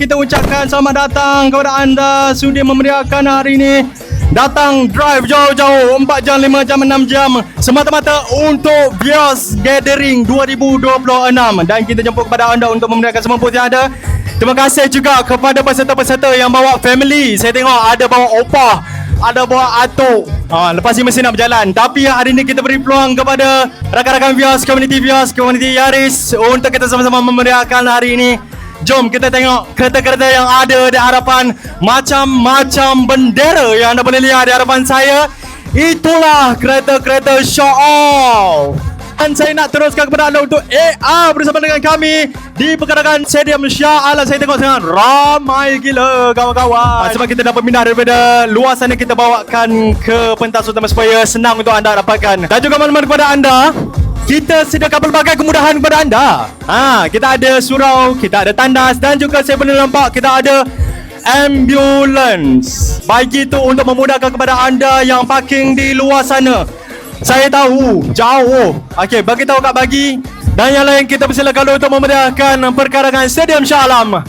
Kita ucapkan selamat datang kepada anda sudi memeriahkan hari ini. Datang drive jauh-jauh 4 jam, 5 jam, 6 jam semata-mata untuk Vios Gathering 2026. Dan kita jemput kepada anda untuk memeriahkan semua booth yang ada. Terima kasih juga kepada peserta-peserta yang bawa family. Saya tengok ada bawa opah, ada bawa atuk. Lepas ni mesti nak berjalan. Tapi hari ni kita beri peluang kepada rakan-rakan Vios, community Yaris untuk kita sama-sama memeriahkan hari ini. Jom kita tengok kereta-kereta yang ada di hadapan. Macam-macam bendera yang anda boleh lihat di hadapan saya. Itulah kereta-kereta show off. Dan saya nak teruskan kepada anda untuk AR bersama dengan kami di pergerakan Stadium Shah Alam. Saya tengok sangat ramai gila kawan-kawan. Sebab kita dah berpindah daripada luar sana, kita bawakan ke pentas utama supaya senang untuk anda dapatkan. Dan juga maklumat kepada anda, kita sediakan pelbagai kemudahan kepada anda. Kita ada surau, kita ada tandas dan juga saya boleh nampak kita ada ambulans. Bagi itu untuk memudahkan kepada anda yang parking di luar sana. Saya tahu jauh. Okey, bagi tahu kat bagi. Dan yang lain kita persilakan untuk memeriahkan perkarangan Stadium Shah Alam.